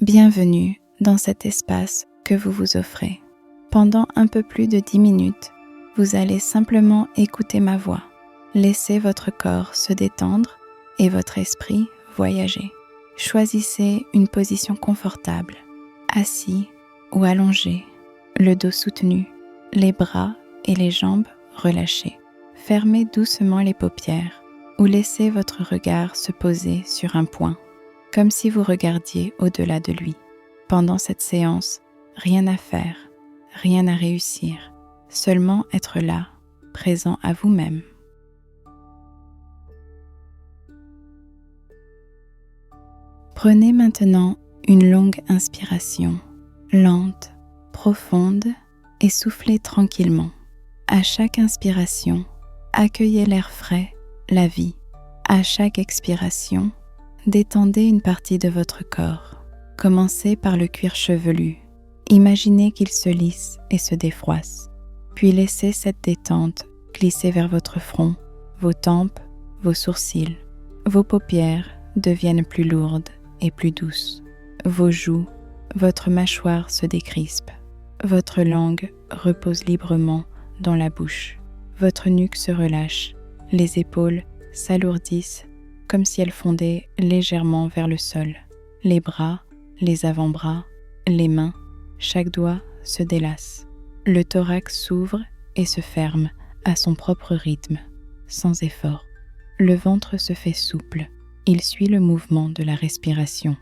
Bienvenue dans cet espace que vous vous offrez. Pendant un peu plus de 10 minutes, vous allez simplement écouter ma voix. Laissez votre corps se détendre et votre esprit voyager. Choisissez une position confortable, assis ou allongé, le dos soutenu, les bras et les jambes relâchés. Fermez doucement les paupières ou laissez votre regard se poser sur un point, comme si vous regardiez au-delà de lui. Pendant cette séance, rien à faire, rien à réussir, seulement être là, présent à vous-même. Prenez maintenant une longue inspiration, lente, profonde, et soufflez tranquillement. À chaque inspiration, accueillez l'air frais, la vie. À chaque expiration, détendez une partie de votre corps. Commencez par le cuir chevelu. Imaginez qu'il se lisse et se défroisse. Puis laissez cette détente glisser vers votre front, vos tempes, vos sourcils. Vos paupières deviennent plus lourdes et plus douces. Vos joues, votre mâchoire se décrispe. Votre langue repose librement dans la bouche. Votre nuque se relâche. Les épaules s'alourdissent comme si elles fondaient légèrement vers le sol. Les bras, les avant-bras, les mains, chaque doigt se délasse. Le thorax s'ouvre et se ferme à son propre rythme, sans effort. Le ventre se fait souple. Il suit le mouvement de la respiration,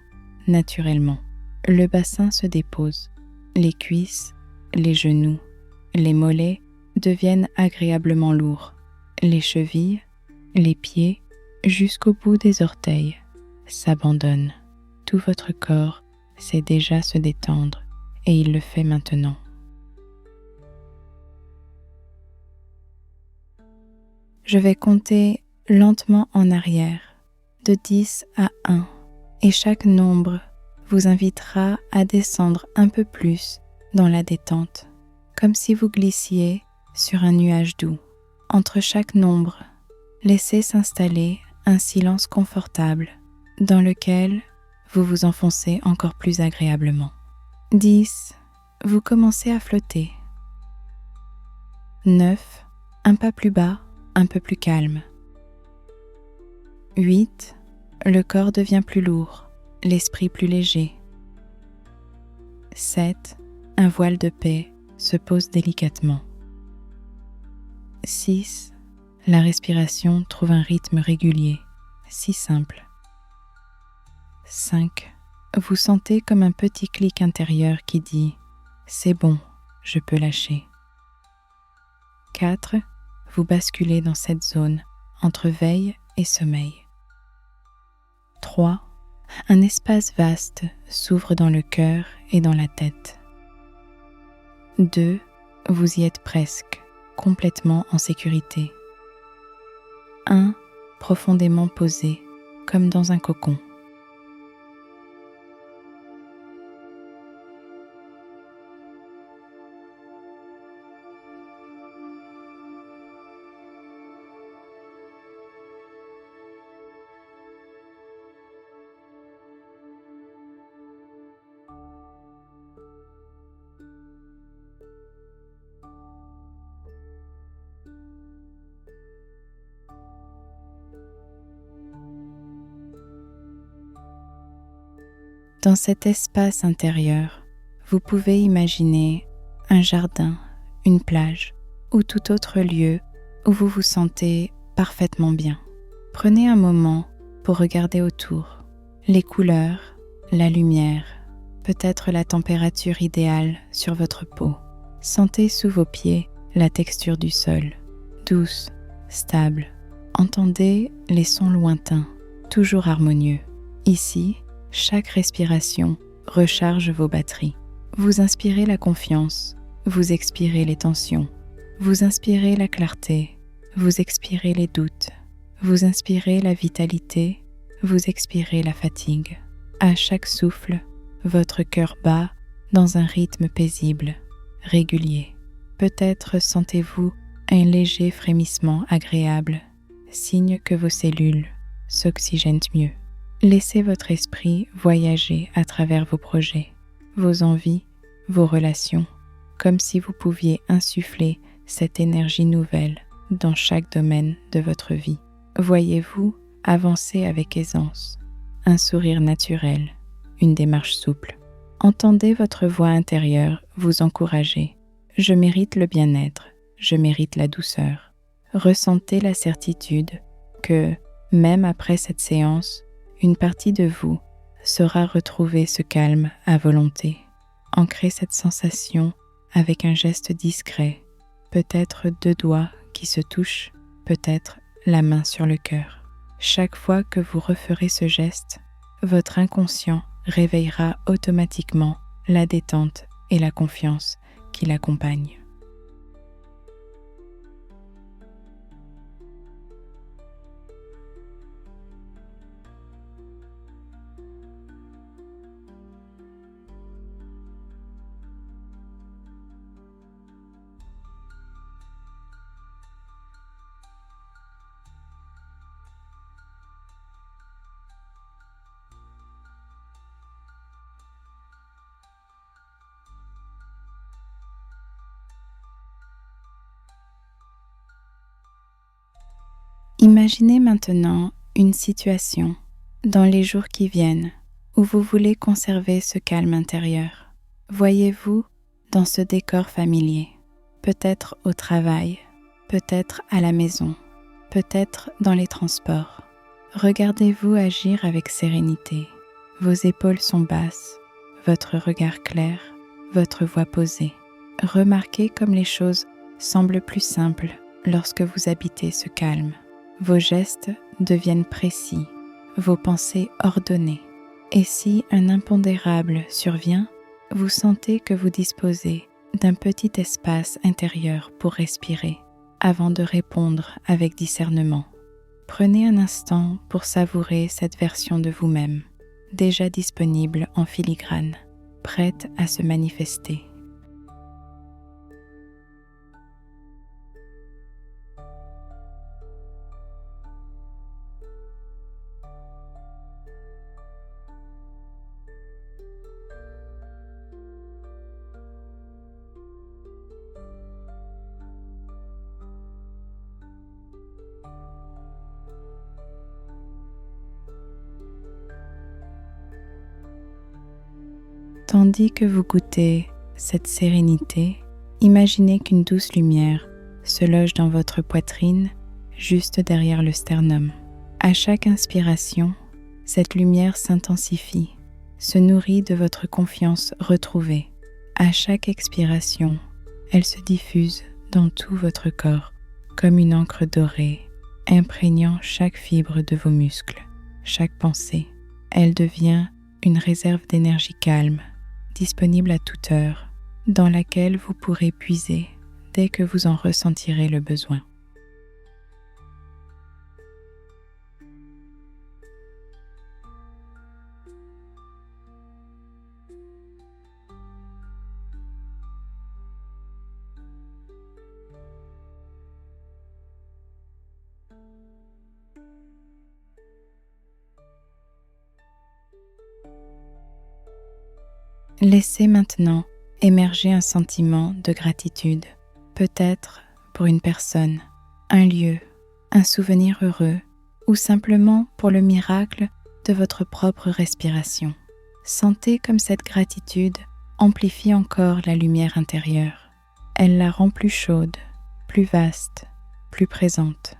naturellement. Le bassin se dépose. Les cuisses, les genoux, les mollets deviennent agréablement lourds. Les chevilles, les pieds, jusqu'au bout des orteils, s'abandonnent. Tout votre corps sait déjà se détendre et il le fait maintenant. Je vais compter lentement en arrière, de 10 à 1, et chaque nombre vous invitera à descendre un peu plus dans la détente, comme si vous glissiez sur un nuage doux. Entre chaque nombre, laissez s'installer un silence confortable dans lequel vous vous enfoncez encore plus agréablement. 10, vous commencez à flotter. 9, un pas plus bas, un peu plus calme. 8, le corps devient plus lourd, l'esprit plus léger. 7, un voile de paix se pose délicatement. 6, la respiration trouve un rythme régulier, si simple. 5, vous sentez comme un petit clic intérieur qui dit « C'est bon, je peux lâcher ». 4, vous basculez dans cette zone entre veille et sommeil. 3, un espace vaste s'ouvre dans le cœur et dans la tête. 2, vous y êtes presque, complètement en sécurité. 1, profondément posé, comme dans un cocon. Dans cet espace intérieur, vous pouvez imaginer un jardin, une plage ou tout autre lieu où vous vous sentez parfaitement bien. Prenez un moment pour regarder autour, les couleurs, la lumière, peut-être la température idéale sur votre peau. Sentez sous vos pieds la texture du sol, douce, stable. Entendez les sons lointains, toujours harmonieux. Ici, chaque respiration recharge vos batteries. Vous inspirez la confiance, vous expirez les tensions. Vous inspirez la clarté, vous expirez les doutes. Vous inspirez la vitalité, vous expirez la fatigue. À chaque souffle, votre cœur bat dans un rythme paisible, régulier. Peut-être sentez-vous un léger frémissement agréable, signe que vos cellules s'oxygènent mieux. Laissez votre esprit voyager à travers vos projets, vos envies, vos relations, comme si vous pouviez insuffler cette énergie nouvelle dans chaque domaine de votre vie. Voyez-vous avancer avec aisance, un sourire naturel, une démarche souple. Entendez votre voix intérieure vous encourager. Je mérite le bien-être, je mérite la douceur. Ressentez la certitude que, même après cette séance, une partie de vous saura retrouver ce calme à volonté. Ancrez cette sensation avec un geste discret, peut-être 2 doigts qui se touchent, peut-être la main sur le cœur. Chaque fois que vous referez ce geste, votre inconscient réveillera automatiquement la détente et la confiance qui l'accompagnent. Imaginez maintenant une situation dans les jours qui viennent où vous voulez conserver ce calme intérieur. Voyez-vous dans ce décor familier, peut-être au travail, peut-être à la maison, peut-être dans les transports. Regardez-vous agir avec sérénité. Vos épaules sont basses, votre regard clair, votre voix posée. Remarquez comme les choses semblent plus simples lorsque vous habitez ce calme. Vos gestes deviennent précis, vos pensées ordonnées. Et si un impondérable survient, vous sentez que vous disposez d'un petit espace intérieur pour respirer avant de répondre avec discernement. Prenez un instant pour savourer cette version de vous-même, déjà disponible en filigrane, prête à se manifester. Tandis que vous goûtez cette sérénité, imaginez qu'une douce lumière se loge dans votre poitrine, juste derrière le sternum. À chaque inspiration, cette lumière s'intensifie, se nourrit de votre confiance retrouvée. À chaque expiration, elle se diffuse dans tout votre corps, comme une encre dorée, imprégnant chaque fibre de vos muscles, chaque pensée. Elle devient une réserve d'énergie calme, disponible à toute heure, dans laquelle vous pourrez puiser dès que vous en ressentirez le besoin. Laissez maintenant émerger un sentiment de gratitude, peut-être pour une personne, un lieu, un souvenir heureux ou simplement pour le miracle de votre propre respiration. Sentez comme cette gratitude amplifie encore la lumière intérieure. Elle la rend plus chaude, plus vaste, plus présente.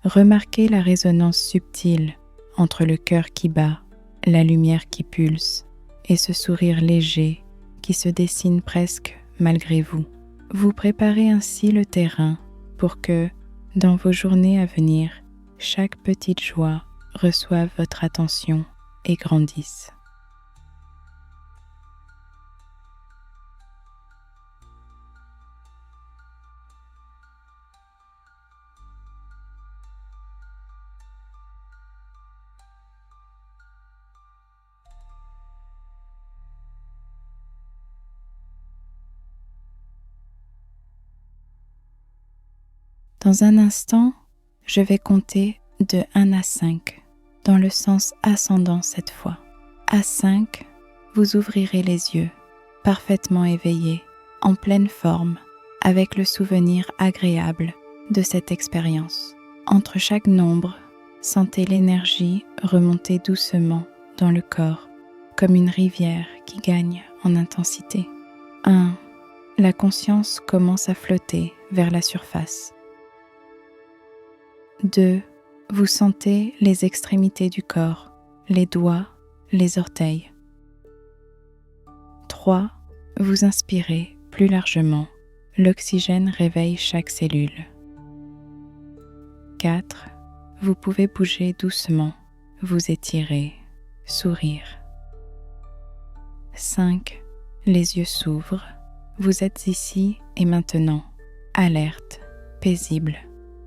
Remarquez la résonance subtile entre le cœur qui bat, la lumière qui pulse et ce sourire léger qui se dessine presque malgré vous. Vous préparez ainsi le terrain pour que, dans vos journées à venir, chaque petite joie reçoive votre attention et grandisse. Dans un instant, je vais compter de 1 à 5. dans le sens ascendant cette fois. À 5, vous ouvrirez les yeux, parfaitement éveillés, en pleine forme, avec le souvenir agréable de cette expérience. Entre chaque nombre, sentez l'énergie remonter doucement dans le corps, comme une rivière qui gagne en intensité. 1. La conscience commence à flotter vers la surface. 2. Vous sentez les extrémités du corps, les doigts, les orteils. 3. Vous inspirez plus largement. L'oxygène réveille chaque cellule. 4. Vous pouvez bouger doucement, vous étirer, sourire. 5. Les yeux s'ouvrent. Vous êtes ici et maintenant, alerte, paisible,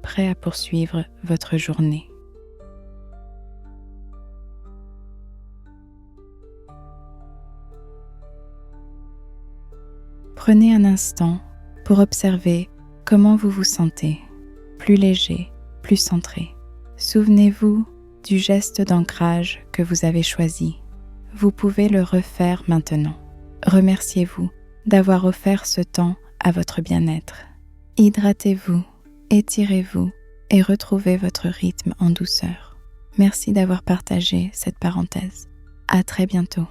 prêt à poursuivre votre journée. Prenez un instant pour observer comment vous vous sentez, plus léger, plus centré. Souvenez-vous du geste d'ancrage que vous avez choisi. Vous pouvez le refaire maintenant. Remerciez-vous d'avoir offert ce temps à votre bien-être. Hydratez-vous, étirez-vous et retrouvez votre rythme en douceur. Merci d'avoir partagé cette parenthèse. À très bientôt.